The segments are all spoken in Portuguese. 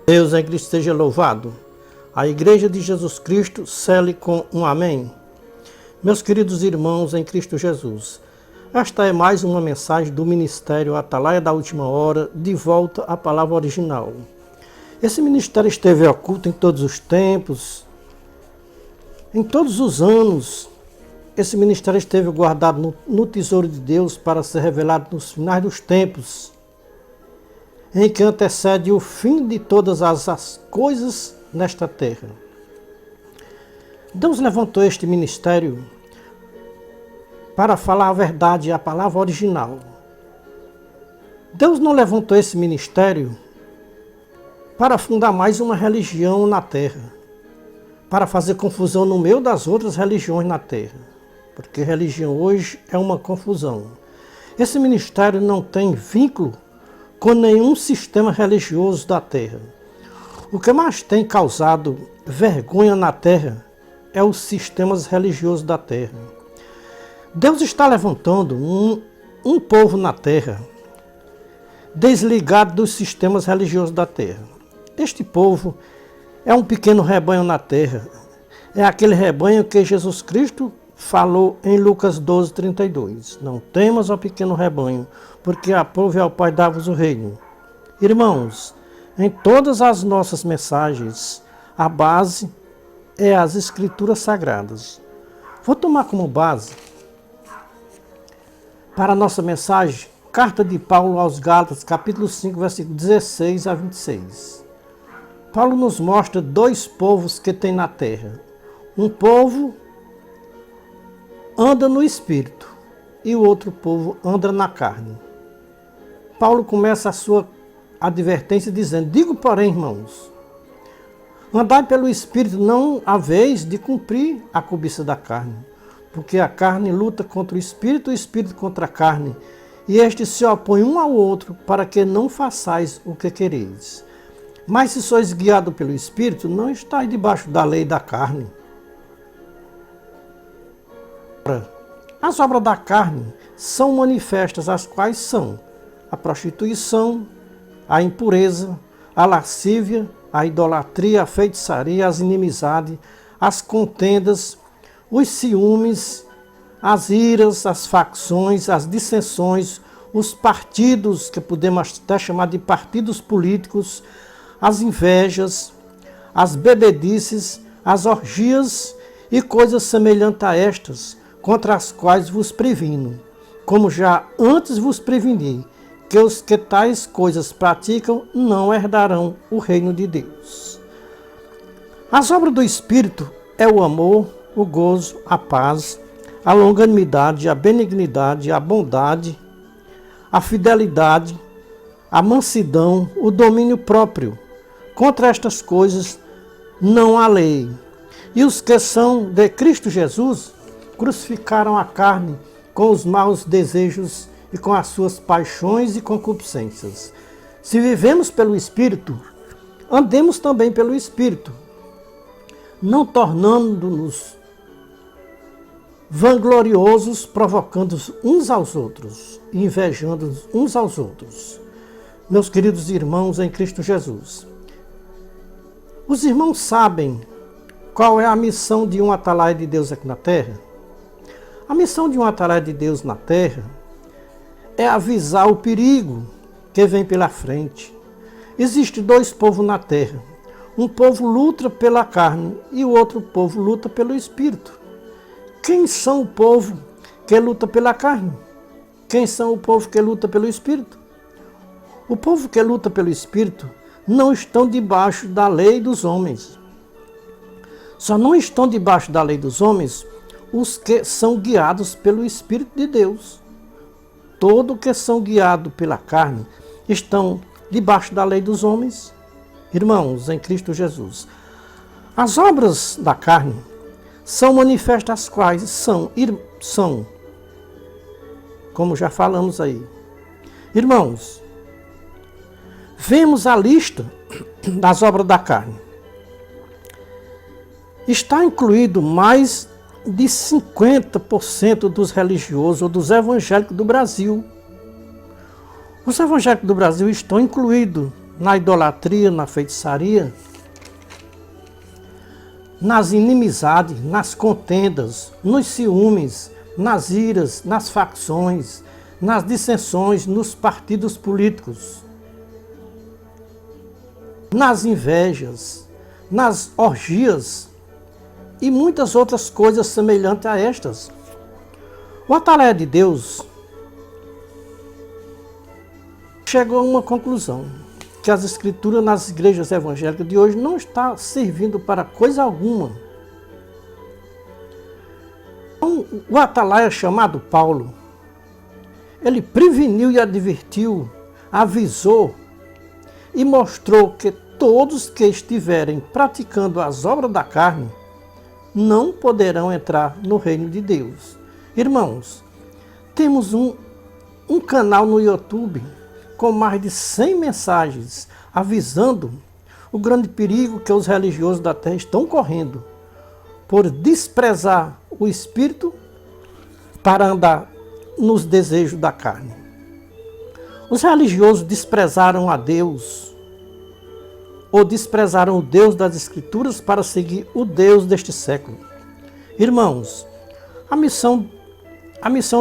Deus em Cristo seja louvado. A Igreja de Jesus Cristo cele com um amém. Meus queridos irmãos em Cristo Jesus, esta é mais uma mensagem do Ministério Atalaia da Última Hora, de volta à palavra original. Esse ministério esteve oculto em todos os tempos, em todos os anos. Esse ministério esteve guardado no tesouro de Deus para ser revelado nos finais dos tempos, em que antecede o fim de todas as coisas nesta terra. Deus levantou este ministério para falar a verdade, a palavra original. Deus não levantou esse ministério para fundar mais uma religião na terra, para fazer confusão no meio das outras religiões na terra, porque religião hoje é uma confusão. Esse ministério não tem vínculo com nenhum sistema religioso da terra. O que mais tem causado vergonha na terra é os sistemas religiosos da terra. Deus está levantando um povo na terra, desligado dos sistemas religiosos da terra. Este povo é um pequeno rebanho na terra. É aquele rebanho que Jesus Cristo falou em Lucas 12:32. Não temas, ó pequeno rebanho, porque aprove ao Pai dar-vos o reino. Irmãos, em todas as nossas mensagens, a base é as Escrituras Sagradas. Vou tomar como base para a nossa mensagem, carta de Paulo aos Gálatas, capítulo 5, versículo 16 a 26. Paulo nos mostra dois povos que tem na terra. Um povo anda no espírito e o outro povo anda na carne. Paulo começa a sua advertência dizendo: digo, porém, irmãos, andai pelo espírito, não haveis de cumprir a cobiça da carne, porque a carne luta contra o espírito contra a carne, e estes se opõem um ao outro, para que não façais o que quereis. Mas se sois guiados pelo espírito, não estáis debaixo da lei da carne. As obras da carne são manifestas, as quais são a prostituição, a impureza, a lascívia, a idolatria, a feitiçaria, as inimizades, as contendas, os ciúmes, as iras, as facções, as dissensões, os partidos, que podemos até chamar de partidos políticos, as invejas, as bebedices, as orgias e coisas semelhantes a estas, contra as quais vos previno, como já antes vos preveni, que os que tais coisas praticam não herdarão o reino de Deus. As obras do Espírito é o amor, o gozo, a paz, a longanimidade, a benignidade, a bondade, a fidelidade, a mansidão, o domínio próprio. Contra estas coisas não há lei. E os que são de Cristo Jesus crucificaram a carne com os maus desejos e com as suas paixões e concupiscências. Se vivemos pelo Espírito, andemos também pelo Espírito, não tornando-nos vangloriosos, provocando uns aos outros, invejando uns aos outros. Meus queridos irmãos em Cristo Jesus, os irmãos sabem qual é a missão de um atalaia de Deus aqui na terra? A missão de um atalaia de Deus na terra é avisar o perigo que vem pela frente. Existem dois povos na terra. Um povo luta pela carne e o outro povo luta pelo espírito. Quem são o povo que luta pela carne? Quem são o povo que luta pelo espírito? O povo que luta pelo espírito não estão debaixo da lei dos homens. Só não estão debaixo da lei dos homens os que são guiados pelo Espírito de Deus. Todos que são guiados pela carne estão debaixo da lei dos homens. Irmãos, em Cristo Jesus, as obras da carne são manifestas, as quais são, como já falamos aí. Irmãos, vemos a lista das obras da carne. Está incluído mais de 50% dos religiosos ou dos evangélicos do Brasil. Os evangélicos do Brasil estão incluídos na idolatria, na feitiçaria, nas inimizades, nas contendas, nos ciúmes, nas iras, nas facções, nas dissensões, nos partidos políticos, nas invejas, nas orgias e muitas outras coisas semelhantes a estas. O Atalaia de Deus chegou a uma conclusão, que as escrituras nas igrejas evangélicas de hoje não está servindo para coisa alguma. Então, o Atalaia chamado Paulo, ele preveniu e advertiu, avisou e mostrou que todos que estiverem praticando as obras da carne não poderão entrar no reino de Deus. Irmãos, temos um canal no YouTube com mais de 100 mensagens avisando o grande perigo que os religiosos da terra estão correndo por desprezar o Espírito para andar nos desejos da carne. Os religiosos desprezaram a Deus, ou desprezaram o Deus das Escrituras para seguir o Deus deste século. Irmãos, a missão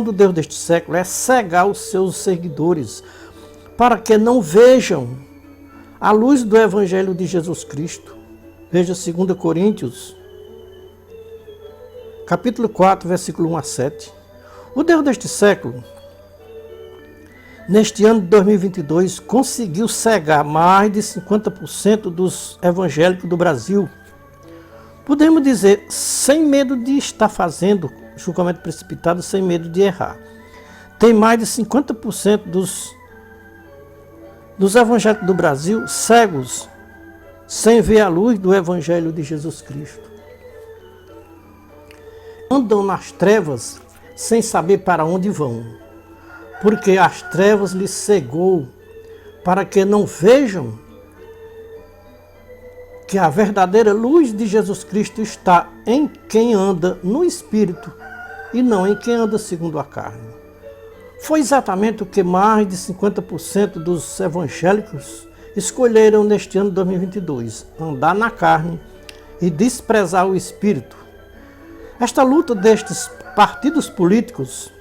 do Deus deste século é cegar os seus seguidores para que não vejam a luz do Evangelho de Jesus Cristo. Veja 2 Coríntios, capítulo 4, versículo 1 a 7. O Deus deste século, neste ano de 2022, conseguiu cegar mais de 50% dos evangélicos do Brasil. Podemos dizer, sem medo de estar fazendo julgamento precipitado, sem medo de errar. Tem mais de 50% dos evangélicos do Brasil cegos, sem ver a luz do Evangelho de Jesus Cristo. Andam nas trevas sem saber para onde vão, porque as trevas lhes cegou para que não vejam que a verdadeira luz de Jesus Cristo está em quem anda no Espírito e não em quem anda segundo a carne. Foi exatamente o que mais de 50% dos evangélicos escolheram neste ano de 2022, andar na carne e desprezar o Espírito. Esta luta destes partidos políticos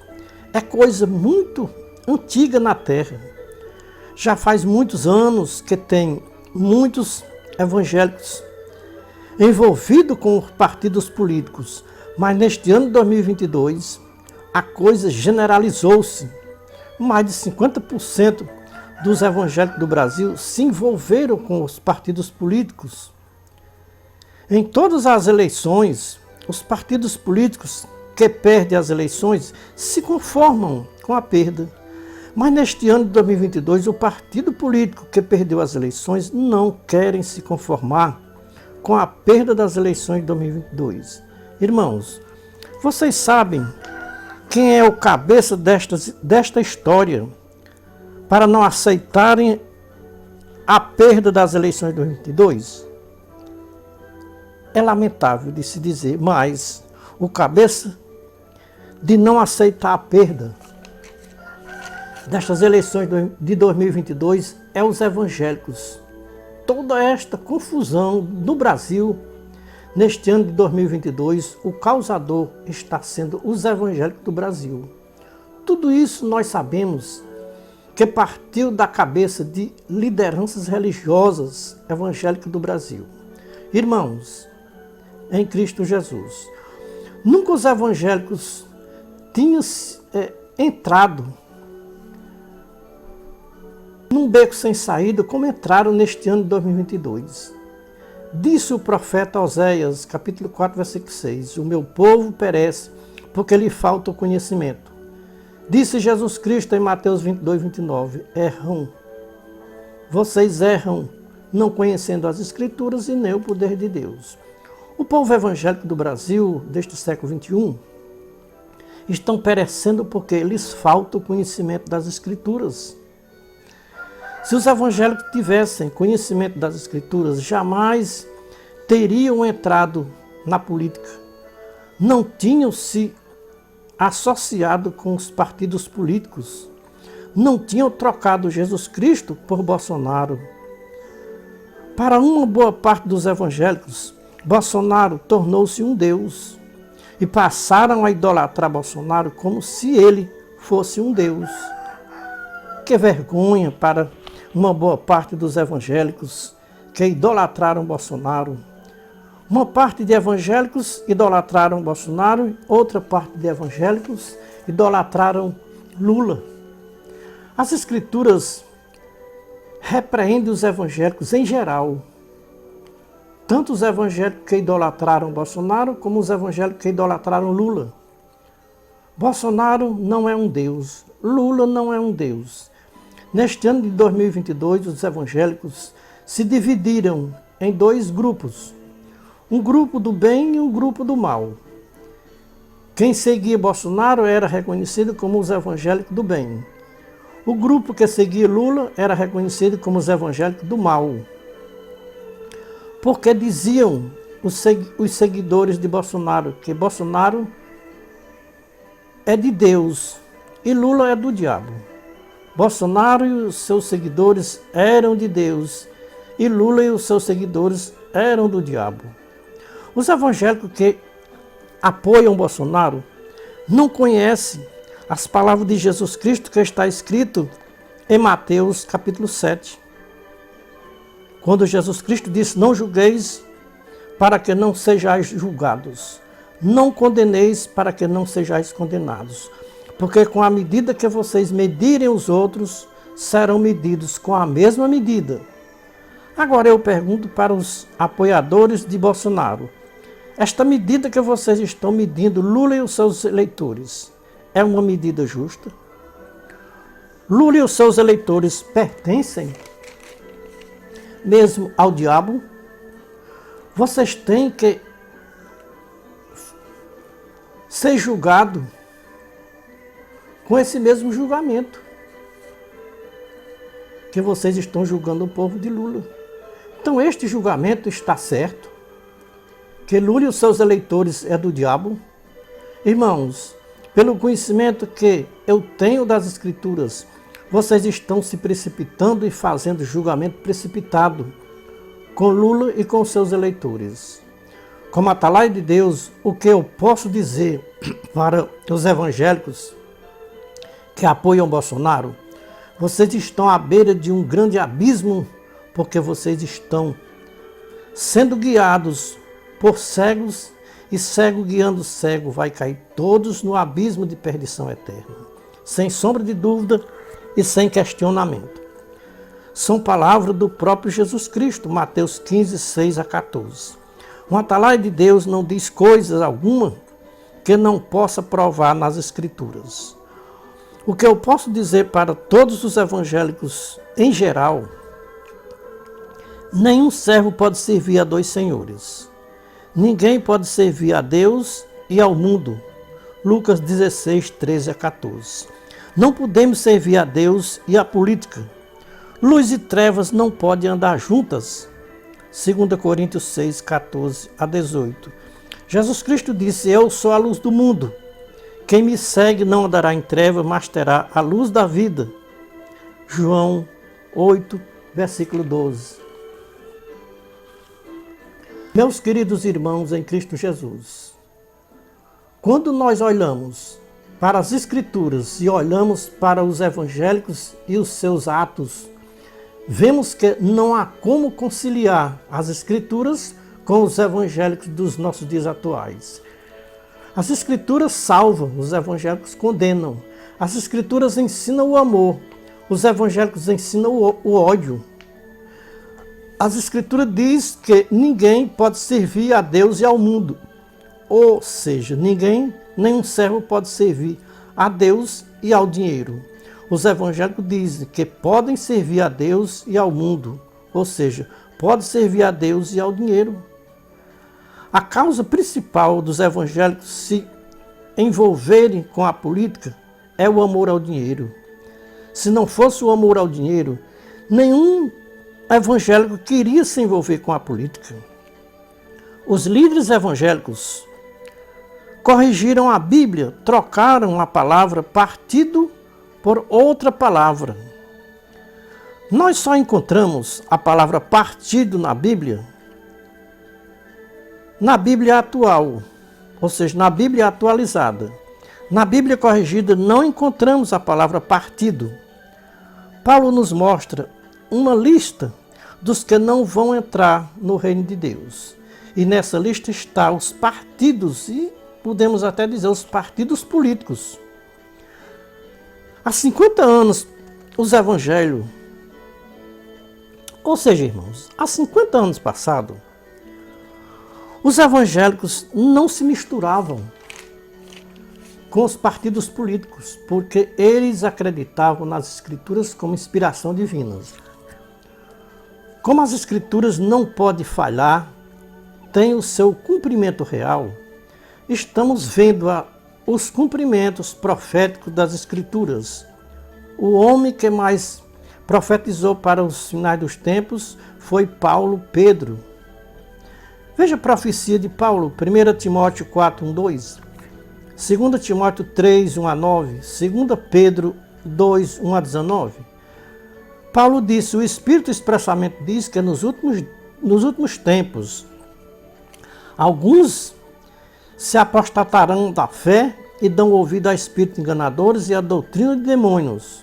é coisa muito antiga na Terra. Já faz muitos anos que tem muitos evangélicos envolvidos com os partidos políticos, mas neste ano de 2022 a coisa generalizou-se. Mais de 50% dos evangélicos do Brasil se envolveram com os partidos políticos. Em todas as eleições, os partidos políticos que perdem as eleições se conformam com a perda. Mas neste ano de 2022, o partido político que perdeu as eleições não querem se conformar com a perda das eleições de 2022. Irmãos, vocês sabem quem é o cabeça desta história para não aceitarem a perda das eleições de 2022? É lamentável de se dizer, mas o cabeça de não aceitar a perda destas eleições de 2022 é os evangélicos. Toda esta confusão no Brasil, neste ano de 2022, o causador está sendo os evangélicos do Brasil. Tudo isso nós sabemos que partiu da cabeça de lideranças religiosas evangélicas do Brasil. Irmãos, em Cristo Jesus, nunca os evangélicos tinham entrado num beco sem saída como entraram neste ano de 2022. Disse o profeta Oséias, capítulo 4, versículo 6, o meu povo perece porque lhe falta o conhecimento. Disse Jesus Cristo em Mateus 22, 29, erram. Vocês erram, não conhecendo as Escrituras e nem o poder de Deus. O povo evangélico do Brasil, deste século XXI, estão perecendo porque lhes falta o conhecimento das Escrituras. Se os evangélicos tivessem conhecimento das Escrituras, jamais teriam entrado na política. Não tinham se associado com os partidos políticos. Não tinham trocado Jesus Cristo por Bolsonaro. Para uma boa parte dos evangélicos, Bolsonaro tornou-se um Deus e passaram a idolatrar Bolsonaro como se ele fosse um Deus. Que vergonha para uma boa parte dos evangélicos que idolatraram Bolsonaro. Uma parte de evangélicos idolatraram Bolsonaro, outra parte de evangélicos idolatraram Lula. As escrituras repreendem os evangélicos em geral, tanto os evangélicos que idolatraram Bolsonaro, como os evangélicos que idolatraram Lula. Bolsonaro não é um Deus, Lula não é um Deus. Neste ano de 2022, os evangélicos se dividiram em dois grupos, um grupo do bem e um grupo do mal. Quem seguia Bolsonaro era reconhecido como os evangélicos do bem. O grupo que seguia Lula era reconhecido como os evangélicos do mal. Porque diziam os seguidores de Bolsonaro que Bolsonaro é de Deus e Lula é do diabo. Bolsonaro e os seus seguidores eram de Deus e Lula e os seus seguidores eram do diabo. Os evangélicos que apoiam Bolsonaro não conhecem as palavras de Jesus Cristo que está escrito em Mateus capítulo 7. Quando Jesus Cristo disse: não julgueis para que não sejais julgados, não condeneis para que não sejais condenados, porque com a medida que vocês medirem os outros, serão medidos com a mesma medida. Agora eu pergunto para os apoiadores de Bolsonaro: esta medida que vocês estão medindo Lula e os seus eleitores é uma medida justa? Lula e os seus eleitores pertencem mesmo ao diabo? Vocês têm que ser julgados com esse mesmo julgamento que vocês estão julgando o povo de Lula. Então este julgamento está certo? Que Lula e os seus eleitores é do diabo? Irmãos, pelo conhecimento que eu tenho das Escrituras, vocês estão se precipitando e fazendo julgamento precipitado com Lula e com seus eleitores. Como atalaia de Deus, o que eu posso dizer para os evangélicos que apoiam Bolsonaro? Vocês estão à beira de um grande abismo, porque vocês estão sendo guiados por cegos, e cego guiando cego vai cair todos no abismo de perdição eterna, sem sombra de dúvida e sem questionamento. São palavras do próprio Jesus Cristo, Mateus 15, 6 a 14. Um atalaia de Deus não diz coisas alguma que não possa provar nas Escrituras. O que eu posso dizer para todos os evangélicos em geral: nenhum servo pode servir a dois senhores. Ninguém pode servir a Deus e ao mundo. Lucas 16, 13 a 14. Não podemos servir a Deus e à política. Luz e trevas não podem andar juntas. 2 Coríntios 6, 14 a 18. Jesus Cristo disse: eu sou a luz do mundo. Quem me segue não andará em trevas, mas terá a luz da vida. João 8, versículo 12. Meus queridos irmãos em Cristo Jesus, quando nós olhamos para as Escrituras e olhamos para os evangélicos e os seus atos, vemos que não há como conciliar as Escrituras com os evangélicos dos nossos dias atuais. As Escrituras salvam, os evangélicos condenam. As Escrituras ensinam o amor, os evangélicos ensinam o ódio. As Escrituras diz que ninguém pode servir a Deus e ao mundo. Ou seja, nenhum servo pode servir a Deus e ao dinheiro. Os evangélicos dizem que podem servir a Deus e ao mundo. Ou seja, pode servir a Deus e ao dinheiro. A causa principal dos evangélicos se envolverem com a política é o amor ao dinheiro. Se não fosse o amor ao dinheiro, nenhum evangélico queria se envolver com a política. Os líderes evangélicos corrigiram a Bíblia, trocaram a palavra partido por outra palavra. Nós só encontramos a palavra partido na Bíblia atual, ou seja, na Bíblia atualizada. Na Bíblia corrigida não encontramos a palavra partido. Paulo nos mostra uma lista dos que não vão entrar no reino de Deus. E nessa lista está os partidos e podemos até dizer os partidos políticos. Há 50 anos os evangelhos, ou seja, irmãos, há 50 anos passados, os evangélicos não se misturavam com os partidos políticos, porque eles acreditavam nas escrituras como inspiração divina. Como as escrituras não podem falhar, tem o seu cumprimento real, estamos vendo os cumprimentos proféticos das escrituras. O homem que mais profetizou para os finais dos tempos foi Paulo Pedro. Veja a profecia de Paulo, 1 Timóteo 4, 1, 2, 2 Timóteo 3, 1 a 9, 2 Pedro 2, 1 a 19. Paulo disse, o Espírito expressamente diz que nos últimos tempos, alguns se apostatarão da fé e dão ouvido a espíritos enganadores e a doutrina de demônios.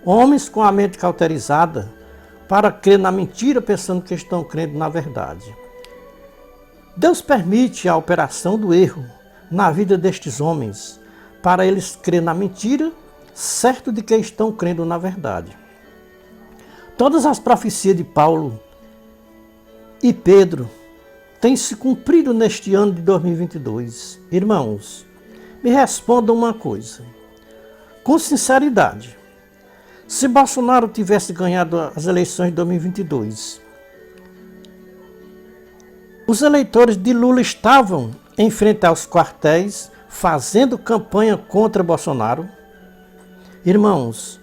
Homens com a mente cauterizada para crer na mentira pensando que estão crendo na verdade. Deus permite a operação do erro na vida destes homens para eles crerem na mentira, certo de que estão crendo na verdade. Todas as profecias de Paulo e Pedro têm se cumprido neste ano de 2022. Irmãos, me respondam uma coisa, com sinceridade. Se Bolsonaro tivesse ganhado as eleições de 2022, os eleitores de Lula estavam em frente aos quartéis fazendo campanha contra Bolsonaro? Irmãos,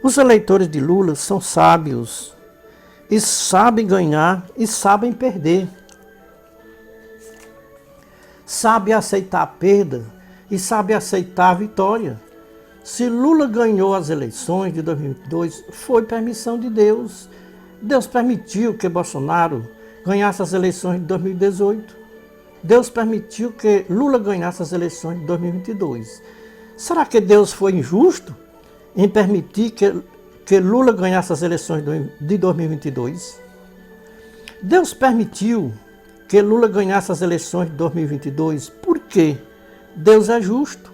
os eleitores de Lula são sábios e sabem ganhar e sabem perder. Sabem aceitar a perda e sabem aceitar a vitória. Se Lula ganhou as eleições de 2022, foi permissão de Deus. Deus permitiu que Bolsonaro ganhasse as eleições de 2018. Deus permitiu que Lula ganhasse as eleições de 2022. Será que Deus foi injusto em permitir que Lula ganhasse as eleições de 2022? Deus permitiu que Lula ganhasse as eleições de 2022 porque Deus é justo.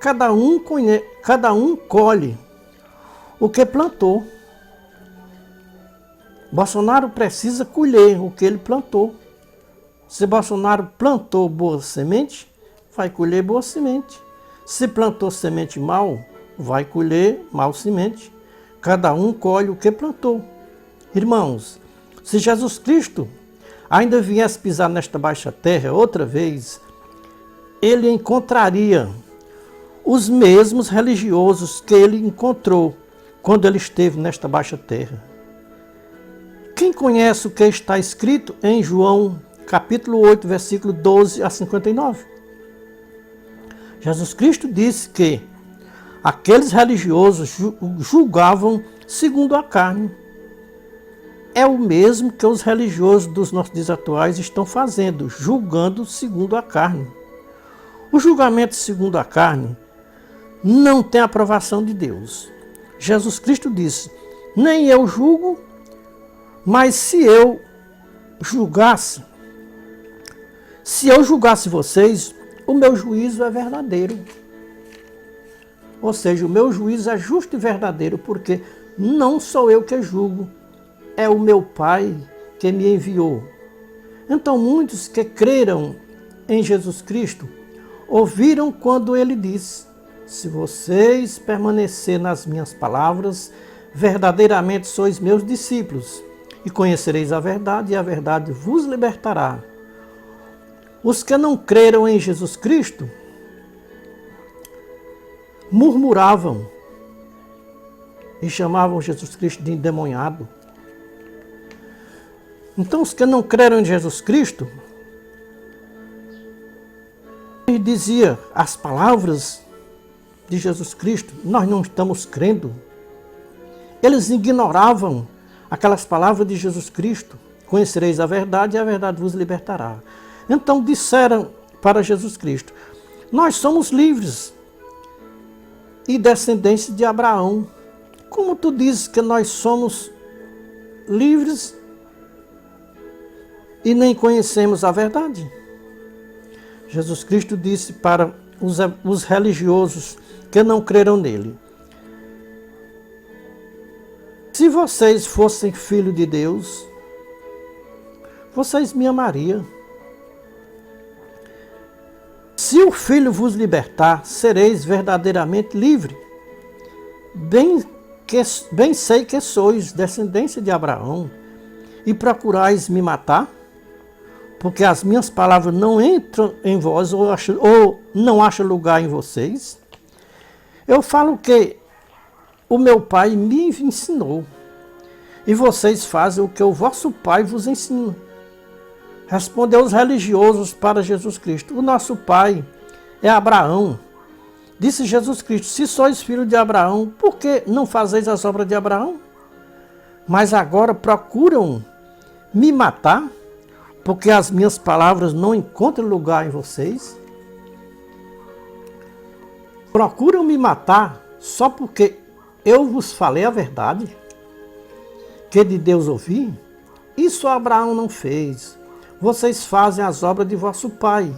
Cada um colhe o que plantou. Bolsonaro precisa colher o que ele plantou. Se Bolsonaro plantou boa semente, vai colher boa semente. Se plantou semente mal, vai colher mal semente. Cada um colhe o que plantou. Irmãos, se Jesus Cristo ainda viesse pisar nesta baixa terra outra vez, ele encontraria os mesmos religiosos que ele encontrou quando ele esteve nesta baixa terra. Quem conhece o que está escrito em João, capítulo 8, versículo 12 a 59? Jesus Cristo disse que aqueles religiosos julgavam segundo a carne. É o mesmo que os religiosos dos nossos dias atuais estão fazendo, julgando segundo a carne. O julgamento segundo a carne não tem aprovação de Deus. Jesus Cristo disse, nem eu julgo, mas se eu julgasse vocês, o meu juízo é verdadeiro. Ou seja, o meu juízo é justo e verdadeiro, porque não sou eu que julgo, é o meu Pai que me enviou. Então muitos que creram em Jesus Cristo ouviram quando ele disse, se vocês permanecerem nas minhas palavras, verdadeiramente sois meus discípulos, e conhecereis a verdade, e a verdade vos libertará. Os que não creram em Jesus Cristo murmuravam e chamavam Jesus Cristo de endemoniado. Então os que não creram em Jesus Cristo, ele dizia as palavras de Jesus Cristo, nós não estamos crendo. Eles ignoravam aquelas palavras de Jesus Cristo. Conhecereis a verdade e a verdade vos libertará. Então disseram para Jesus Cristo: nós somos livres e descendentes de Abraão. Como tu dizes que nós somos livres e nem conhecemos a verdade? Jesus Cristo disse para os religiosos que não creram nele: se vocês fossem filhos de Deus, vocês me amariam. Se o Filho vos libertar, sereis verdadeiramente livre. Bem sei que sois descendência de Abraão e procurais me matar, porque as minhas palavras não entram em vós ou não acham lugar em vocês. Eu falo que o meu Pai me ensinou, e vocês fazem o que o vosso Pai vos ensina. Respondeu os religiosos para Jesus Cristo: o nosso pai é Abraão. Disse Jesus Cristo: se sois filho de Abraão, por que não fazeis as obras de Abraão? Mas agora procuram me matar, porque as minhas palavras não encontram lugar em vocês? Procuram me matar só porque eu vos falei a verdade, que de Deus ouvi? Isso Abraão não fez. Vocês fazem as obras de vosso pai.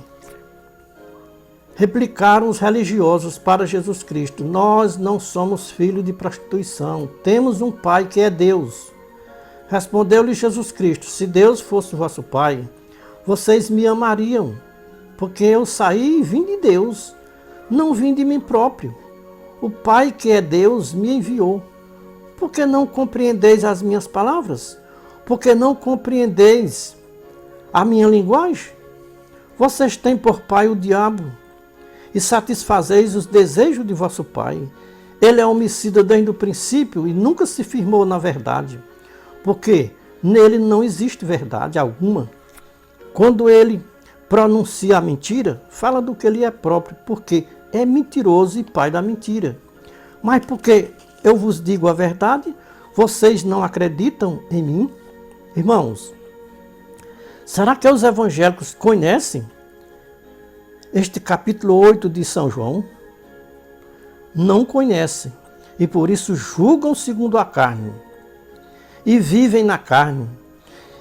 Replicaram os religiosos para Jesus Cristo: nós não somos filhos de prostituição, temos um pai que é Deus. Respondeu-lhe Jesus Cristo: se Deus fosse vosso pai, vocês me amariam, porque eu saí e vim de Deus, não vim de mim próprio. O Pai que é Deus me enviou. Por que não compreendeis as minhas palavras? Por que não compreendeis a minha linguagem? Vocês têm por pai o diabo e satisfazeis os desejos de vosso pai. Ele é homicida desde o princípio e nunca se firmou na verdade, porque nele não existe verdade alguma. Quando ele pronuncia a mentira, fala do que lhe é próprio, porque é mentiroso e pai da mentira. Mas porque eu vos digo a verdade, vocês não acreditam em mim? Irmãos, será que os evangélicos conhecem este capítulo 8 de São João? Não conhecem, e por isso julgam segundo a carne, e vivem na carne.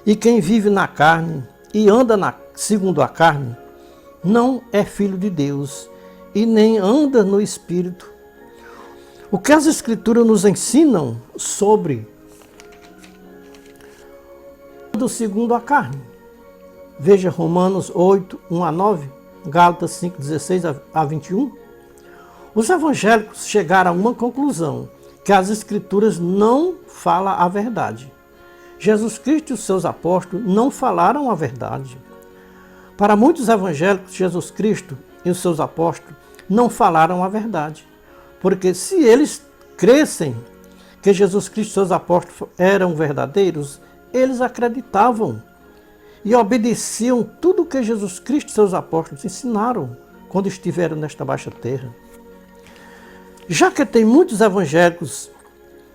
E quem vive na carne e anda segundo a carne, não é filho de Deus, e nem anda no Espírito. O que as Escrituras nos ensinam sobre do segundo a carne? Veja Romanos 8, 1 a 9, Gálatas 5, 16 a 21. Os evangélicos chegaram a uma conclusão, que as Escrituras não falam a verdade. Jesus Cristo e os seus apóstolos não falaram a verdade. Para muitos evangélicos, Jesus Cristo e os seus apóstolos não falaram a verdade. Porque se eles crescem que Jesus Cristo e seus apóstolos eram verdadeiros, eles acreditavam e obedeciam tudo o que Jesus Cristo e seus apóstolos ensinaram quando estiveram nesta baixa terra. Já que tem muitos evangélicos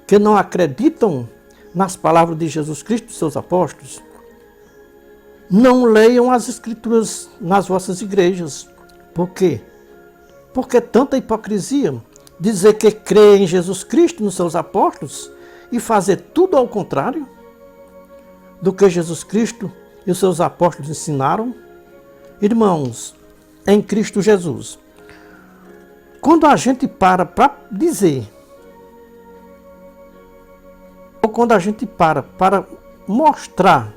que não acreditam nas palavras de Jesus Cristo e seus apóstolos, não leiam as Escrituras nas vossas igrejas. Por quê? Porque tanta hipocrisia. Dizer que crê em Jesus Cristo e nos seus apóstolos e fazer tudo ao contrário do que Jesus Cristo e os seus apóstolos ensinaram. Irmãos, em Cristo Jesus, quando a gente para dizer, ou quando a gente para mostrar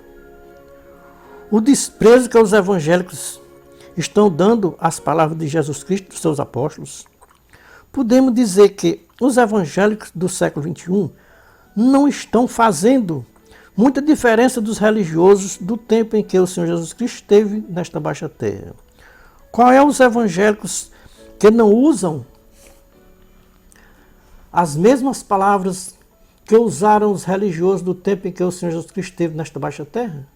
o desprezo que os evangélicos estão dando às palavras de Jesus Cristo e dos seus apóstolos, podemos dizer que os evangélicos do século XXI não estão fazendo muita diferença dos religiosos do tempo em que o Senhor Jesus Cristo esteve nesta baixa terra. Qual é os evangélicos que não usam as mesmas palavras que usaram os religiosos do tempo em que o Senhor Jesus Cristo esteve nesta baixa terra?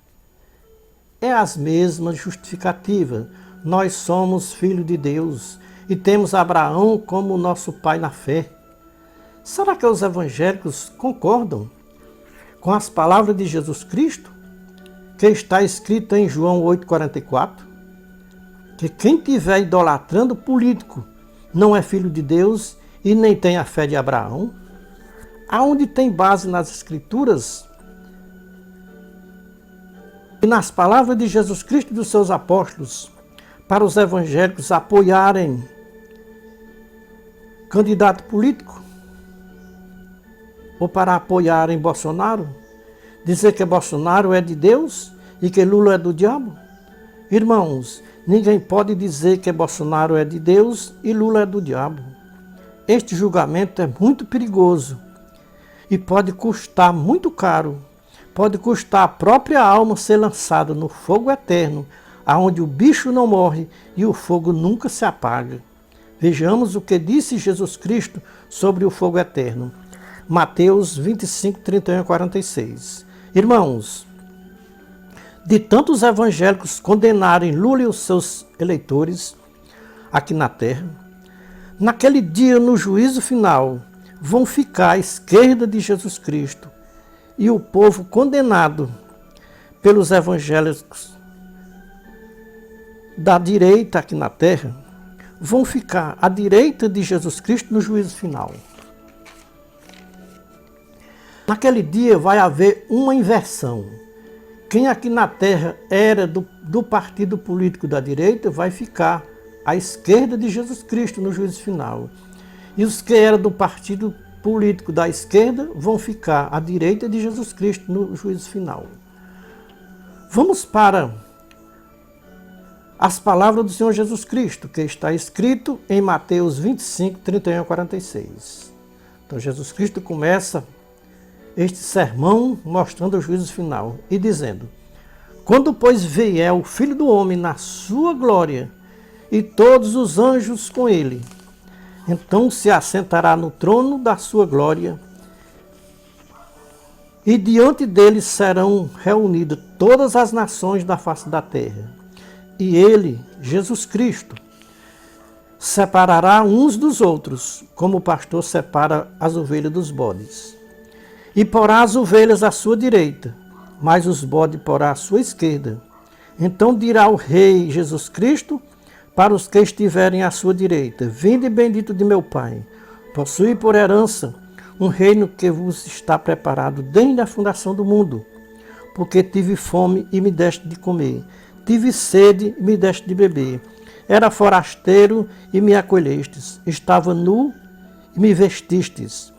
É as mesmas justificativas. Nós somos filhos de Deus e temos Abraão como nosso pai na fé. Será que os evangélicos concordam com as palavras de Jesus Cristo, que está escrito em João 8,44? Que quem estiver idolatrando político não é filho de Deus e nem tem a fé de Abraão? Aonde tem base nas Escrituras e nas palavras de Jesus Cristo e dos seus apóstolos para os evangélicos apoiarem candidato político? Ou para apoiarem Bolsonaro? Dizer que Bolsonaro é de Deus e que Lula é do diabo? Irmãos, ninguém pode dizer que Bolsonaro é de Deus e Lula é do diabo. Este julgamento é muito perigoso e pode custar muito caro. Pode custar a própria alma ser lançada no fogo eterno, aonde o bicho não morre e o fogo nunca se apaga. Vejamos o que disse Jesus Cristo sobre o fogo eterno. Mateus 25, 31 a 46. Irmãos, de tantos evangélicos condenarem Lula e os seus eleitores aqui na terra, naquele dia, no juízo final, vão ficar à esquerda de Jesus Cristo e o povo condenado pelos evangélicos da direita aqui na terra vão ficar à direita de Jesus Cristo no juízo final. Naquele dia vai haver uma inversão. Quem aqui na terra era do partido político da direita vai ficar à esquerda de Jesus Cristo no juízo final. E os que eram do partido político da esquerda vão ficar à direita de Jesus Cristo no juízo final. Vamos para as palavras do Senhor Jesus Cristo, que está escrito em Mateus 25, 31 a 46. Então Jesus Cristo começa este sermão mostrando o juízo final e dizendo: quando, pois, vier o Filho do Homem na sua glória e todos os anjos com ele, então se assentará no trono da sua glória e diante dele serão reunidas todas as nações da face da terra. E ele, Jesus Cristo, separará uns dos outros, como o pastor separa as ovelhas dos bodes. E porá as ovelhas à sua direita, mas os bodes porá à sua esquerda. Então dirá o Rei Jesus Cristo para os que estiverem à sua direita: vinde bendito de meu Pai, possui por herança um reino que vos está preparado desde a fundação do mundo. Porque tive fome e me deste de comer, tive sede e me deste de beber, era forasteiro e me acolhestes, estava nu e me vestistes.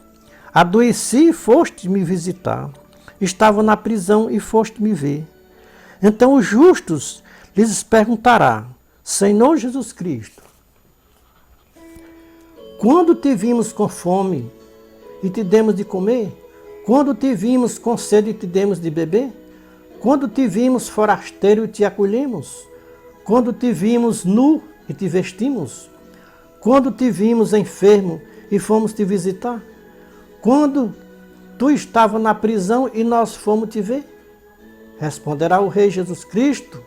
Adoeci e foste me visitar, estava na prisão e foste me ver. Então os justos lhes perguntará: Senhor Jesus Cristo, quando te vimos com fome e te demos de comer? Quando te vimos com sede e te demos de beber? Quando te vimos forasteiro e te acolhemos? Quando te vimos nu e te vestimos? Quando te vimos enfermo e fomos te visitar? Quando tu estava na prisão e nós fomos te ver? Responderá o Rei Jesus Cristo: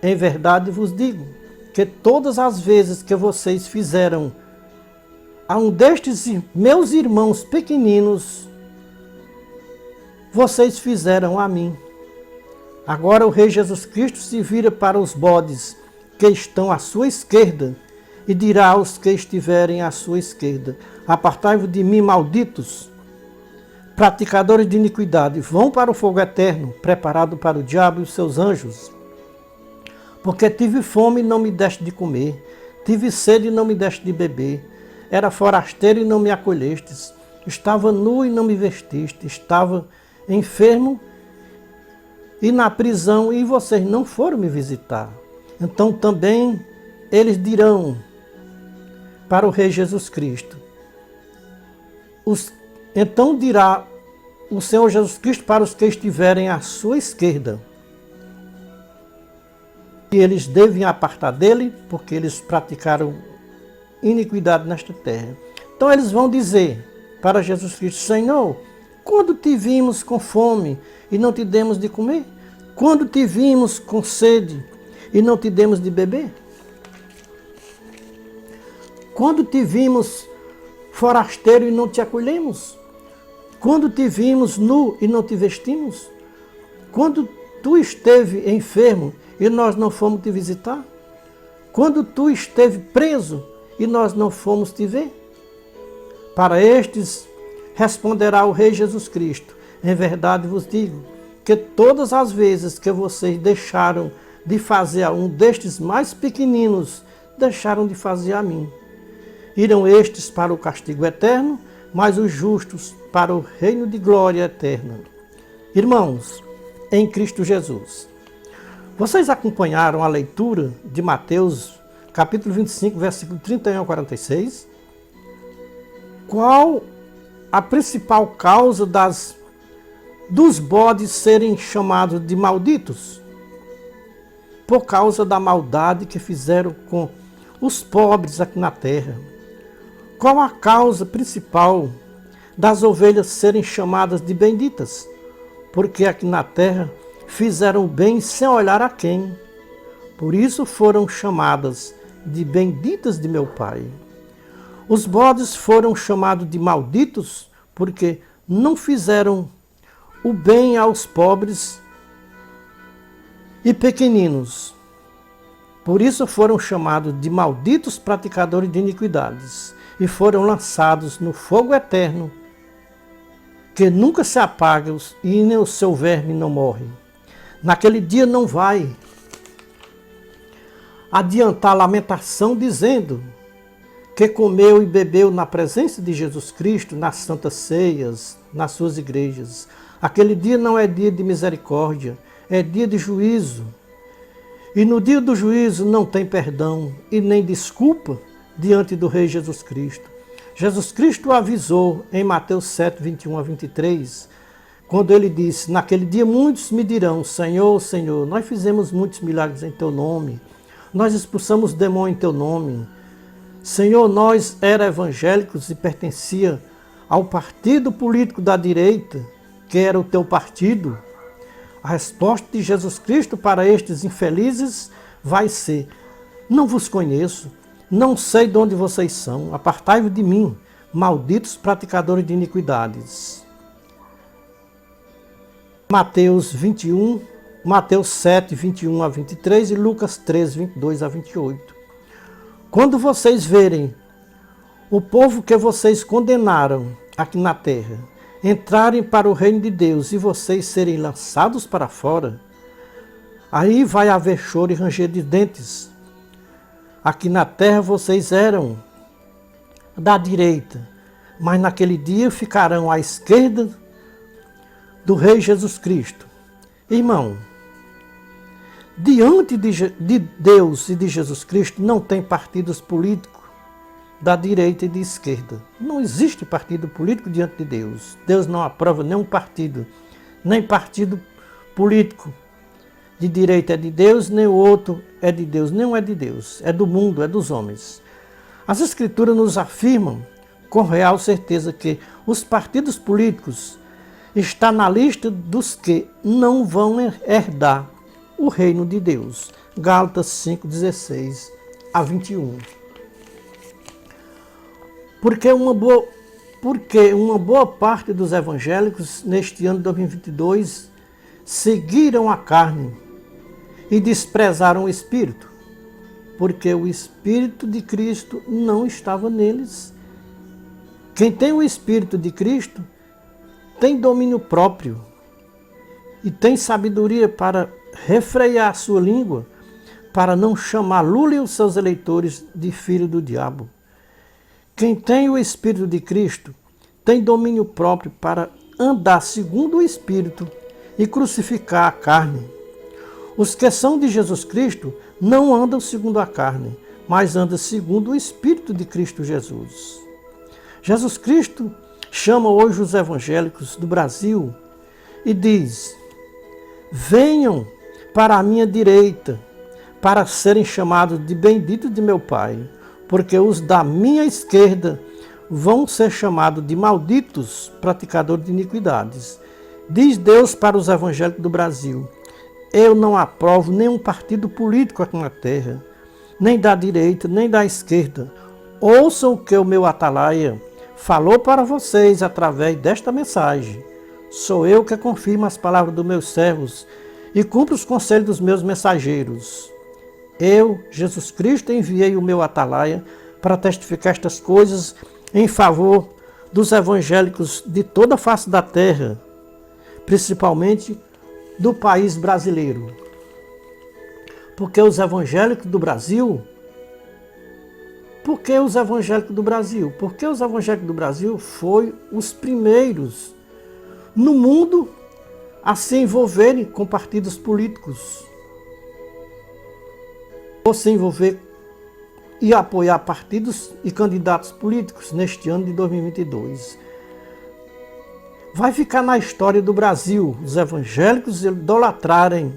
em verdade vos digo, que todas as vezes que vocês fizeram a um destes meus irmãos pequeninos, vocês fizeram a mim. Agora o Rei Jesus Cristo se vira para os bodes que estão à sua esquerda e dirá aos que estiverem à sua esquerda: apartai-vos de mim, malditos, praticadores de iniquidade, vão para o fogo eterno, preparado para o diabo e os seus anjos. Porque tive fome e não me deste de comer, tive sede e não me deste de beber, era forasteiro e não me acolhestes, estava nu e não me vestiste, estava enfermo e na prisão e vocês não foram me visitar. Então também eles dirão para o Rei Jesus Cristo: então dirá o Senhor Jesus Cristo para os que estiverem à sua esquerda, que eles devem apartar dele, porque eles praticaram iniquidade nesta terra. Então eles vão dizer para Jesus Cristo: Senhor, quando te vimos com fome e não te demos de comer? Quando te vimos com sede e não te demos de beber? Quando te vimos forasteiro e não te acolhemos? Quando te vimos nu e não te vestimos? Quando tu esteve enfermo e nós não fomos te visitar? Quando tu esteve preso e nós não fomos te ver? Para estes responderá o Rei Jesus Cristo: em verdade vos digo que todas as vezes que vocês deixaram de fazer a um destes mais pequeninos, deixaram de fazer a mim. Irão estes para o castigo eterno, mas os justos para o reino de glória eterna. Irmãos, em Cristo Jesus, vocês acompanharam a leitura de Mateus, capítulo 25, versículo 31 a 46? Qual a principal causa dos bodes serem chamados de malditos? Por causa da maldade que fizeram com os pobres aqui na terra. Qual a causa principal das ovelhas serem chamadas de benditas? Porque aqui na terra fizeram o bem sem olhar a quem. Por isso foram chamadas de benditas de meu Pai. Os bodes foram chamados de malditos porque não fizeram o bem aos pobres e pequeninos. Por isso foram chamados de malditos praticadores de iniquidades e foram lançados no fogo eterno, que nunca se apaga e nem o seu verme não morre. Naquele dia não vai adiantar lamentação dizendo que comeu e bebeu na presença de Jesus Cristo, nas santas ceias, nas suas igrejas. Aquele dia não é dia de misericórdia, é dia de juízo. E no dia do juízo não tem perdão e nem desculpa diante do Rei Jesus Cristo. Jesus Cristo avisou em Mateus 7, 21 a 23, quando ele disse: naquele dia muitos me dirão: Senhor, Senhor, nós fizemos muitos milagres em teu nome, nós expulsamos demônio em teu nome. Senhor, nós éramos evangélicos e pertencia ao partido político da direita, que era o teu partido. A resposta de Jesus Cristo para estes infelizes vai ser: não vos conheço, não sei de onde vocês são, apartai-vos de mim, malditos praticadores de iniquidades. Mateus 7, 21 a 23 e Lucas 13, 22 a 28. Quando vocês verem o povo que vocês condenaram aqui na terra entrarem para o reino de Deus e vocês serem lançados para fora, aí vai haver choro e ranger de dentes. Aqui na terra vocês eram da direita, mas naquele dia ficarão à esquerda do Rei Jesus Cristo. Irmão, diante de Deus e de Jesus Cristo não tem partidos políticos da direita e de esquerda. Não existe partido político diante de Deus. Deus não aprova nenhum partido, nem partido político de direita é de Deus, nem o outro é de Deus, nenhum é de Deus, é do mundo, é dos homens. As Escrituras nos afirmam com real certeza que os partidos políticos estão na lista dos que não vão herdar o reino de Deus. Gálatas 5, 16 a 21. Porque uma boa parte dos evangélicos neste ano de 2022 seguiram a carne e desprezaram o Espírito, porque o Espírito de Cristo não estava neles. Quem tem o Espírito de Cristo tem domínio próprio e tem sabedoria para refrear a sua língua, para não chamar Lula e os seus eleitores de filho do diabo. Quem tem o Espírito de Cristo tem domínio próprio para andar segundo o Espírito e crucificar a carne. Os que são de Jesus Cristo não andam segundo a carne, mas andam segundo o Espírito de Cristo Jesus. Jesus Cristo chama hoje os evangélicos do Brasil e diz: venham para a minha direita, para serem chamados de benditos de meu Pai, porque os da minha esquerda vão ser chamados de malditos praticadores de iniquidades. Diz Deus para os evangélicos do Brasil: eu não aprovo nenhum partido político aqui na terra, nem da direita, nem da esquerda. Ouçam o que o meu atalaia falou para vocês através desta mensagem. Sou eu que confirmo as palavras dos meus servos e cumpro os conselhos dos meus mensageiros. Eu, Jesus Cristo, enviei o meu atalaia para testificar estas coisas em favor dos evangélicos de toda a face da terra, principalmente do país brasileiro. Porque os evangélicos do Brasil... Por que os evangélicos do Brasil? Porque os evangélicos do Brasil foram os primeiros no mundo a se envolverem com partidos políticos. Ou se envolver e apoiar partidos e candidatos políticos neste ano de 2022. Vai ficar na história do Brasil os evangélicos idolatrarem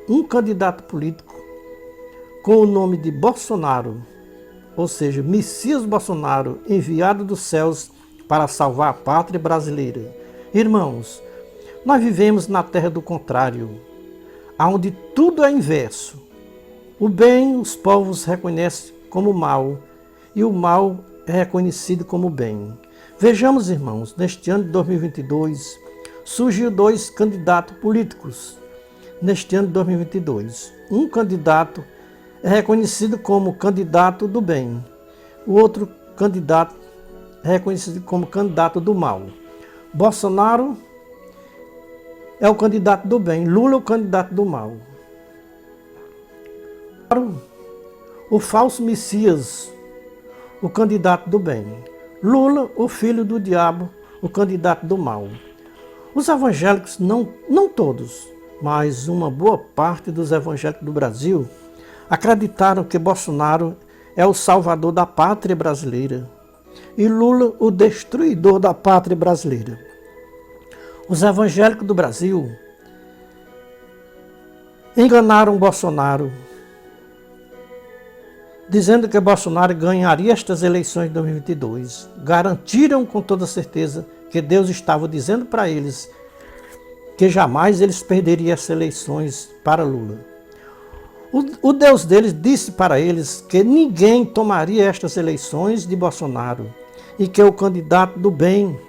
um candidato político com o nome de Bolsonaro, ou seja, Messias Bolsonaro, enviado dos céus para salvar a pátria brasileira. Irmãos, nós vivemos na terra do contrário, onde tudo é inverso. O bem os povos reconhecem como mal, e o mal é reconhecido como bem. Vejamos, irmãos, neste ano de 2022, surgiu 2 candidatos políticos. Neste ano de 2022, um candidato é reconhecido como candidato do bem. O outro candidato é reconhecido como candidato do mal. Bolsonaro é o candidato do bem, Lula é o candidato do mal. O falso Messias, o candidato do bem. Lula, o filho do diabo, o candidato do mal. Os evangélicos, não todos, mas uma boa parte dos evangélicos do Brasil acreditaram que Bolsonaro é o salvador da pátria brasileira e Lula o destruidor da pátria brasileira. Os evangélicos do Brasil enganaram Bolsonaro, dizendo que Bolsonaro ganharia estas eleições de 2022. Garantiram com toda certeza que Deus estava dizendo para eles que jamais eles perderiam essas eleições para Lula. O Deus deles disse para eles que ninguém tomaria estas eleições de Bolsonaro e que o candidato do bem,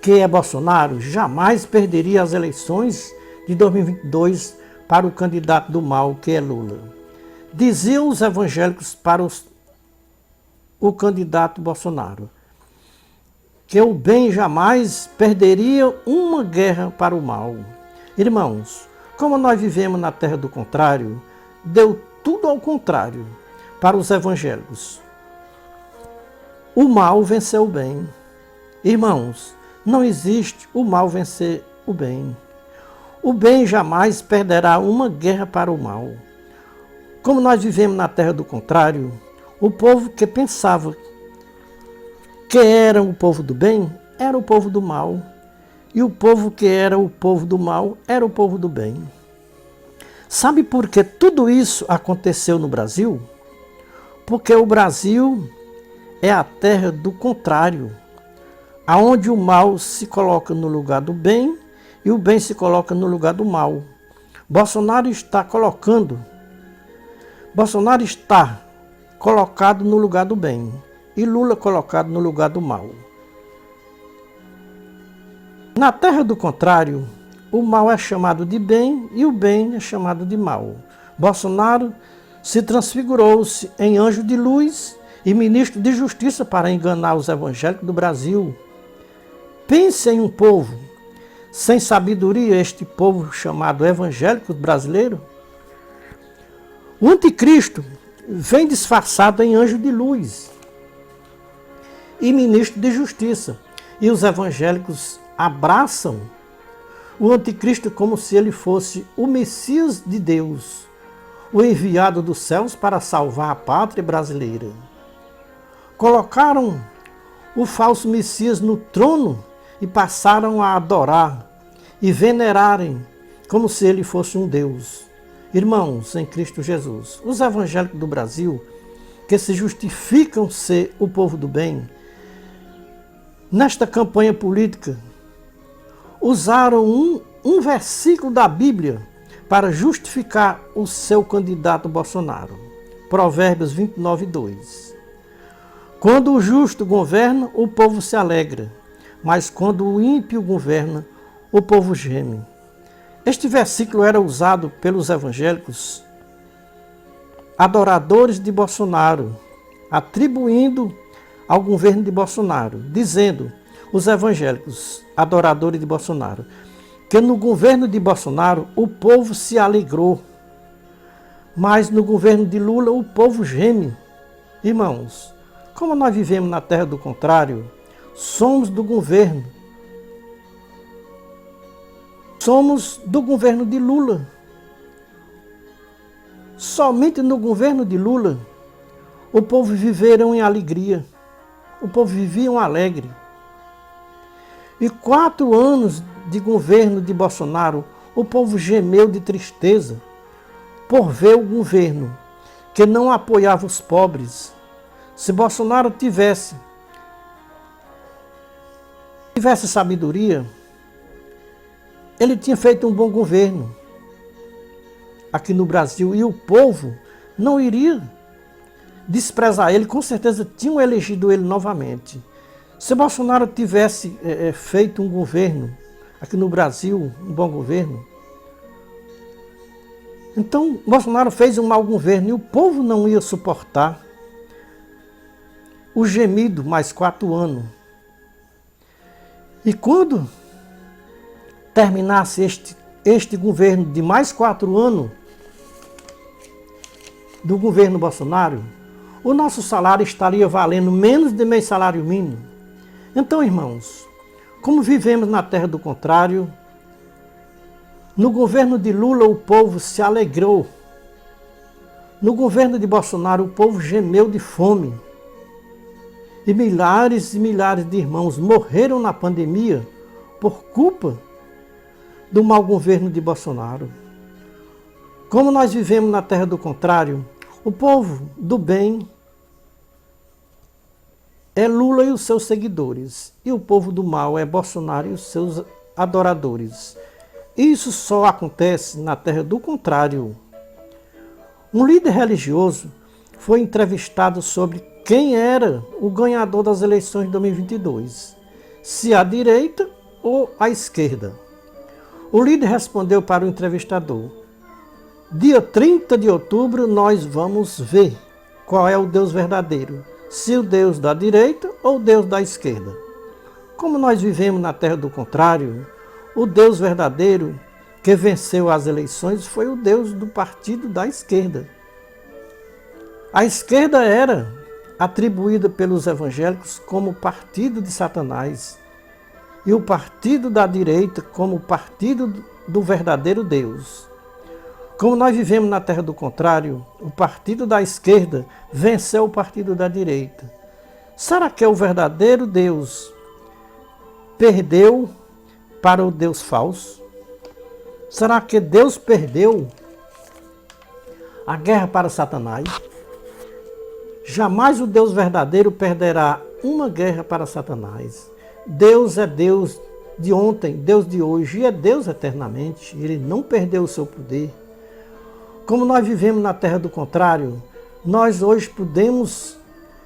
que é Bolsonaro, jamais perderia as eleições de 2022 para o candidato do mal, que é Lula. Diziam os evangélicos para o candidato Bolsonaro que o bem jamais perderia uma guerra para o mal. Irmãos, como nós vivemos na terra do contrário, deu tudo ao contrário para os evangélicos. O mal venceu o bem. Irmãos, não existe o mal vencer o bem. O bem jamais perderá uma guerra para o mal. Como nós vivemos na terra do contrário, o povo que pensava que era o povo do bem, era o povo do mal. E o povo que era o povo do mal, era o povo do bem. Sabe por que tudo isso aconteceu no Brasil? Porque o Brasil é a terra do contrário, aonde o mal se coloca no lugar do bem e o bem se coloca no lugar do mal. Bolsonaro está colocado no lugar do bem e Lula colocado no lugar do mal. Na terra do contrário, o mal é chamado de bem e o bem é chamado de mal. Bolsonaro se transfigurou-se em anjo de luz e ministro de justiça para enganar os evangélicos do Brasil. Pense em um povo sem sabedoria, este povo chamado evangélico brasileiro. O anticristo vem disfarçado em anjo de luz e ministro de justiça, e os evangélicos abraçam o anticristo como se ele fosse o Messias de Deus, o enviado dos céus para salvar a pátria brasileira. Colocaram o falso Messias no trono e passaram a adorar e venerarem como se ele fosse um Deus. Irmãos, em Cristo Jesus, os evangélicos do Brasil, que se justificam ser o povo do bem, nesta campanha política, usaram um versículo da Bíblia para justificar o seu candidato Bolsonaro. Provérbios 29:2. Quando o justo governa, o povo se alegra, mas quando o ímpio governa, o povo geme. Este versículo era usado pelos evangélicos adoradores de Bolsonaro, atribuindo ao governo de Bolsonaro, dizendo, os evangélicos adoradores de Bolsonaro, que no governo de Bolsonaro o povo se alegrou, mas no governo de Lula o povo geme. Irmãos, como nós vivemos na terra do contrário, somos do governo. Somos do governo de Lula. Somente no governo de Lula o povo viveram em alegria. O povo vivia alegre. E 4 anos de governo de Bolsonaro, o povo gemeu de tristeza por ver o governo que não apoiava os pobres. Se Bolsonaro tivesse sabedoria, ele tinha feito um bom governo aqui no Brasil e o povo não iria desprezar ele, com certeza tinham elegido ele novamente. Se Bolsonaro tivesse feito um governo aqui no Brasil, um bom governo, então Bolsonaro fez um mau governo e o povo não ia suportar o gemido mais 4 anos. E quando terminasse este governo de mais 4 anos do governo Bolsonaro, o nosso salário estaria valendo menos de meio salário mínimo. Então, irmãos, como vivemos na terra do contrário, no governo de Lula o povo se alegrou. No governo de Bolsonaro o povo gemeu de fome. E milhares de irmãos morreram na pandemia por culpa do mau governo de Bolsonaro. Como nós vivemos na terra do contrário, o povo do bem é Lula e os seus seguidores, e o povo do mal é Bolsonaro e os seus adoradores. Isso só acontece na terra do contrário. Um líder religioso foi entrevistado sobre quem era o ganhador das eleições de 2022, se a direita ou a esquerda. O líder respondeu para o entrevistador: dia 30 de outubro nós vamos ver qual é o Deus verdadeiro, se o Deus da direita ou o Deus da esquerda. Como nós vivemos na terra do contrário, o Deus verdadeiro que venceu as eleições foi o Deus do partido da esquerda. A esquerda era atribuída pelos evangélicos como partido de Satanás e o partido da direita como partido do verdadeiro Deus. Como nós vivemos na terra do contrário, o partido da esquerda venceu o partido da direita. Será que o verdadeiro Deus perdeu para o Deus falso? Será que Deus perdeu a guerra para Satanás? Jamais o Deus verdadeiro perderá uma guerra para Satanás. Deus é Deus de ontem, Deus de hoje e é Deus eternamente. Ele não perdeu o seu poder. Como nós vivemos na terra do contrário, nós hoje podemos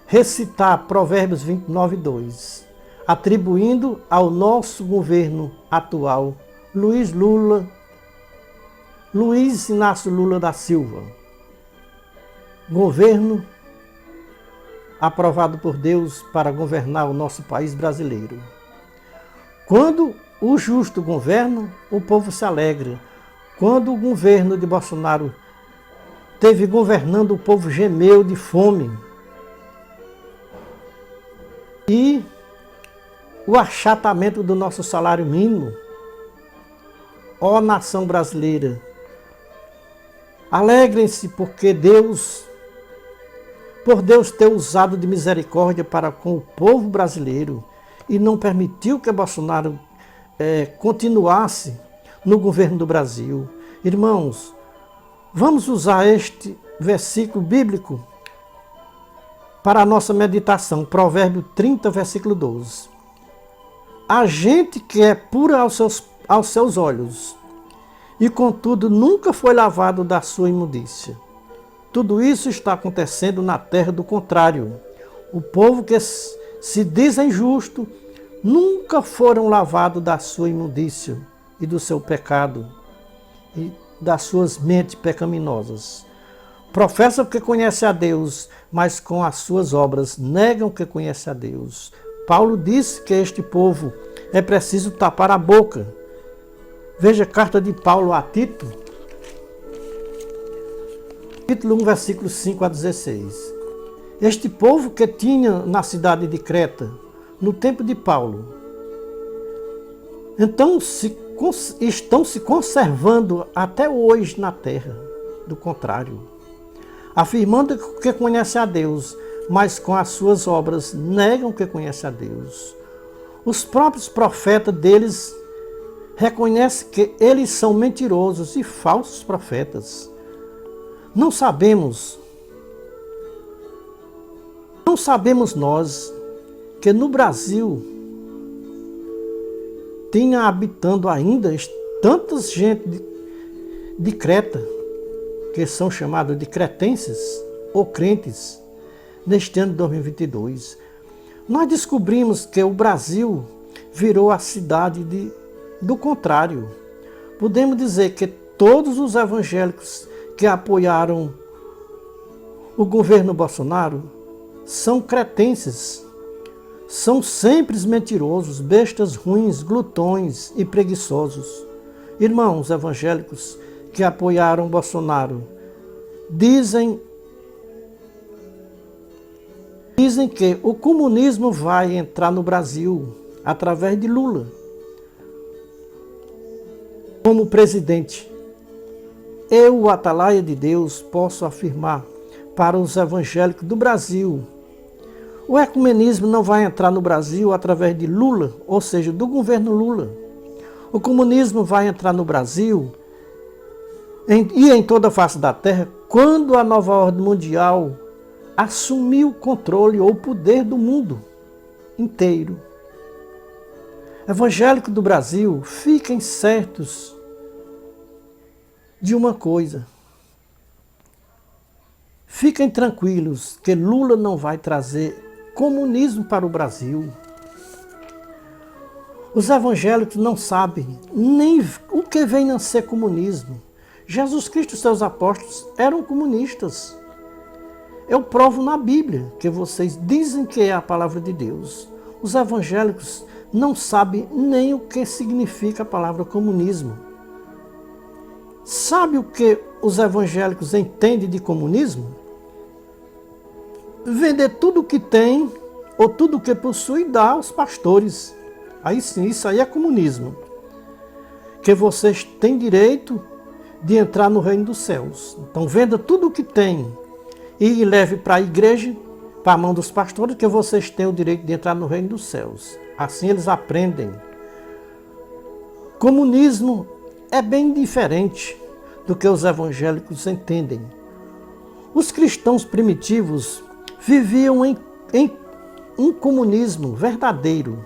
recitar Provérbios 29:2, atribuindo ao nosso governo atual, Luiz Inácio Lula da Silva, governo aprovado por Deus para governar o nosso país brasileiro. Quando o justo governa, o povo se alegra. Quando o governo de Bolsonaro teve governando, o povo gemeu de fome. E o achatamento do nosso salário mínimo. Ó nação brasileira, alegrem-se porque por Deus ter usado de misericórdia para com o povo brasileiro e não permitiu que Bolsonaro continuasse no governo do Brasil. Irmãos, vamos usar este versículo bíblico para a nossa meditação, Provérbio 30, versículo 12. A gente que é pura aos seus olhos, e contudo nunca foi lavado da sua imundícia. Tudo isso está acontecendo na terra do contrário. O povo que se dizem justo nunca foram lavados da sua imundícia e do seu pecado e das suas mentes pecaminosas. Professam que conhecem a Deus, mas com as suas obras negam que conhecem a Deus. Paulo disse que este povo é preciso tapar a boca. Veja a carta de Paulo a Tito, capítulo 1, versículos 5 a 16. Este povo que tinha na cidade de Creta, no tempo de Paulo, então estão se conservando até hoje na terra, do contrário, afirmando que conhecem a Deus, mas com as suas obras negam que conhecem a Deus. Os próprios profetas deles reconhecem que eles são mentirosos e falsos profetas. Não sabemos nós que no Brasil tinha habitando ainda tantas gente de Creta, que são chamados de cretenses ou crentes, neste ano de 2022. Nós descobrimos que o Brasil virou a cidade do contrário. Podemos dizer que todos os evangélicos que apoiaram o governo Bolsonaro são cretenses. São sempre mentirosos, bestas ruins, glutões e preguiçosos. Irmãos evangélicos que apoiaram Bolsonaro dizem que o comunismo vai entrar no Brasil através de Lula como presidente. Eu, o Atalaia de Deus, posso afirmar para os evangélicos do Brasil: o ecumenismo não vai entrar no Brasil através de Lula, ou seja, do governo Lula. O comunismo vai entrar no Brasil e em toda a face da terra quando a nova ordem mundial assumir o controle ou o poder do mundo inteiro. Evangélicos do Brasil, fiquem certos de uma coisa. Fiquem tranquilos que Lula não vai trazer comunismo para o Brasil. Os evangélicos não sabem nem o que vem a ser comunismo. Jesus Cristo e seus apóstolos eram comunistas. Eu provo na Bíblia que vocês dizem que é a palavra de Deus. Os evangélicos não sabem nem o que significa a palavra comunismo. Sabe o que os evangélicos entendem de comunismo? Vender tudo o que tem ou tudo o que possui e dar aos pastores. Aí sim, isso aí é comunismo. Que vocês têm direito de entrar no reino dos céus. Então venda tudo o que tem e leve para a igreja, para a mão dos pastores, que vocês têm o direito de entrar no reino dos céus. Assim eles aprendem. Comunismo é bem diferente do que os evangélicos entendem. Os cristãos primitivos viviam em um comunismo verdadeiro.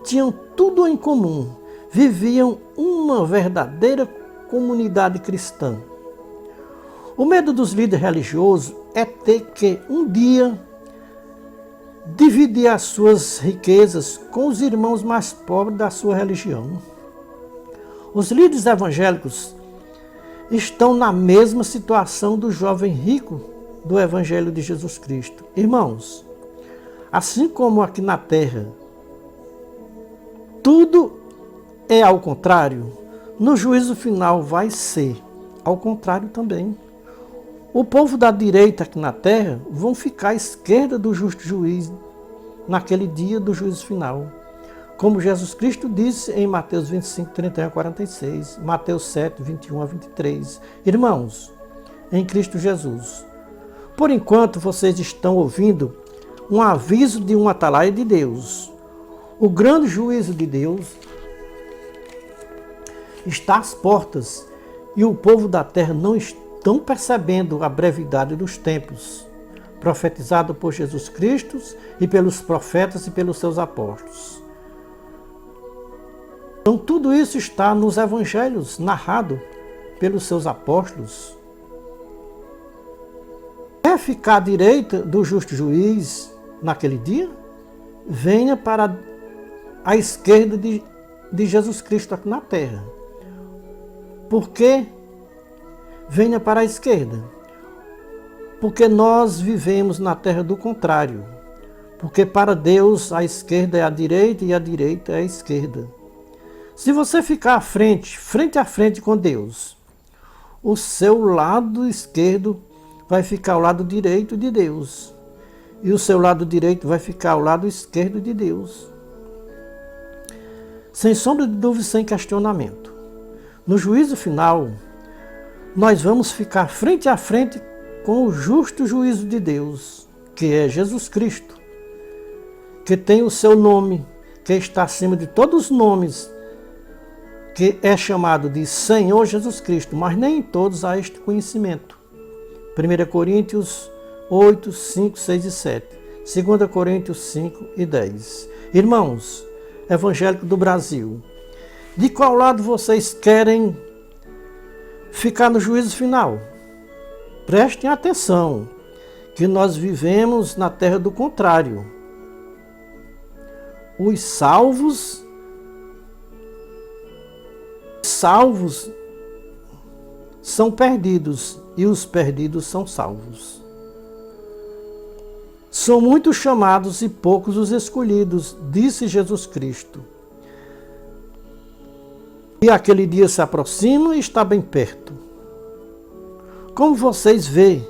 Tinham tudo em comum. Viviam uma verdadeira comunidade cristã. O medo dos líderes religiosos é ter que um dia dividir as suas riquezas com os irmãos mais pobres da sua religião. Os líderes evangélicos estão na mesma situação do jovem rico do Evangelho de Jesus Cristo. Irmãos, assim como aqui na terra tudo é ao contrário, no juízo final vai ser ao contrário também. O povo da direita aqui na terra vão ficar à esquerda do justo juiz naquele dia do juízo final. Como Jesus Cristo disse em Mateus 25, 31 a 46, Mateus 7, 21 a 23. Irmãos, em Cristo Jesus, por enquanto vocês estão ouvindo um aviso de um atalaia de Deus. O grande juízo de Deus está às portas e o povo da terra não estão percebendo a brevidade dos tempos, profetizado por Jesus Cristo e pelos profetas e pelos seus apóstolos. Então tudo isso está nos evangelhos, narrado pelos seus apóstolos. Quer ficar à direita do justo juiz naquele dia? Venha para a esquerda de Jesus Cristo aqui na terra. Por que venha para a esquerda? Porque nós vivemos na terra do contrário. Porque para Deus a esquerda é a direita e a direita é a esquerda. Se você ficar frente a frente com Deus, o seu lado esquerdo vai ficar ao lado direito de Deus. E o seu lado direito vai ficar ao lado esquerdo de Deus. Sem sombra de dúvida, sem questionamento. No juízo final, nós vamos ficar frente a frente com o justo juízo de Deus, que é Jesus Cristo, que tem o seu nome, que está acima de todos os nomes, que é chamado de Senhor Jesus Cristo, mas nem em todos há este conhecimento. 1 Coríntios 8, 5, 6 e 7. 2 Coríntios 5 e 10. Irmãos, evangélico do Brasil, de qual lado vocês querem ficar no juízo final? Prestem atenção, que nós vivemos na terra do contrário. Os salvos são perdidos e os perdidos são salvos. São muitos chamados e poucos os escolhidos, disse Jesus Cristo. E aquele dia se aproxima e está bem perto. Como vocês veem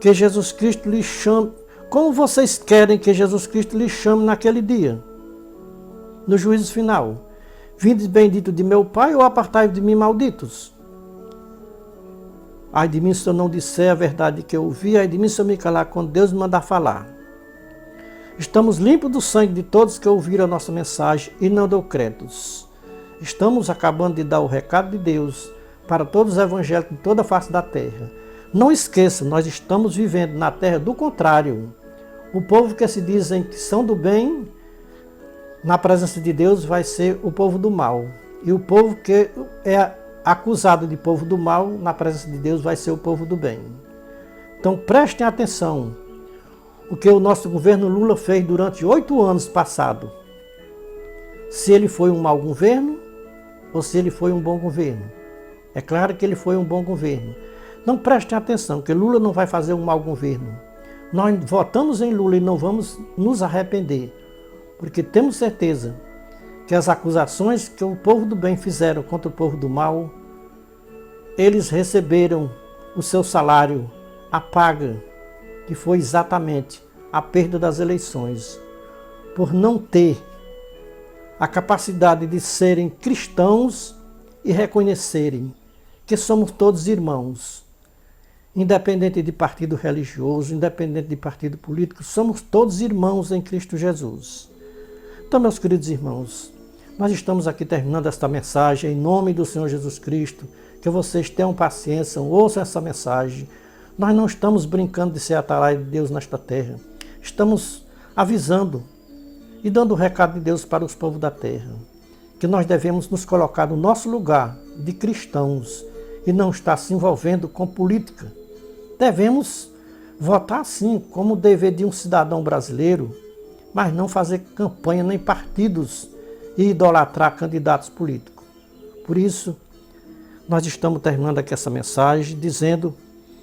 que Jesus Cristo lhes chama? Como vocês querem que Jesus Cristo lhes chame naquele dia? No juízo final. Vindes bendito de meu Pai ou apartai-vos de mim, malditos? Ai de mim se eu não disser a verdade que eu ouvi, ai de mim se eu me calar quando Deus me mandar falar. Estamos limpos do sangue de todos que ouviram a nossa mensagem e não deu créditos. Estamos acabando de dar o recado de Deus para todos os evangélicos de toda a face da terra. Não esqueça, nós estamos vivendo na terra do contrário. O povo que se dizem que são do bem, na presença de Deus, vai ser o povo do mal. E o povo que é acusado de povo do mal, na presença de Deus, vai ser o povo do bem. Então prestem atenção. O que o nosso governo Lula fez durante 8 anos passados. Se ele foi um mau governo ou se ele foi um bom governo. É claro que ele foi um bom governo. Não prestem atenção, que Lula não vai fazer um mau governo. Nós votamos em Lula e não vamos nos arrepender, porque temos certeza que as acusações que o povo do bem fizeram contra o povo do mal, eles receberam o seu salário, a paga, que foi exatamente a perda das eleições, por não ter a capacidade de serem cristãos e reconhecerem que somos todos irmãos. Independente de partido religioso, independente de partido político, somos todos irmãos em Cristo Jesus. Então, meus queridos irmãos, nós estamos aqui terminando esta mensagem em nome do Senhor Jesus Cristo, que vocês tenham paciência, ouçam essa mensagem. Nós não estamos brincando de ser atalaia de Deus nesta terra. Estamos avisando e dando o recado de Deus para os povos da terra, que nós devemos nos colocar no nosso lugar de cristãos e não estar se envolvendo com política. Devemos votar sim, como o dever de um cidadão brasileiro, mas não fazer campanha nem partidos e idolatrar candidatos políticos. Por isso, nós estamos terminando aqui essa mensagem dizendo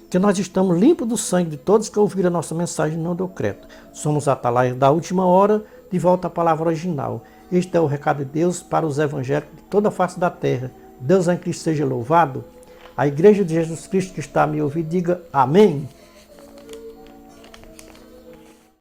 que nós estamos limpos do sangue de todos que ouviram a nossa mensagem e não deu crédito. Somos atalaias da última hora, de volta à palavra original. Este é o recado de Deus para os evangélicos de toda a face da terra. Deus em Cristo seja louvado. A Igreja de Jesus Cristo que está a me ouvir, diga amém.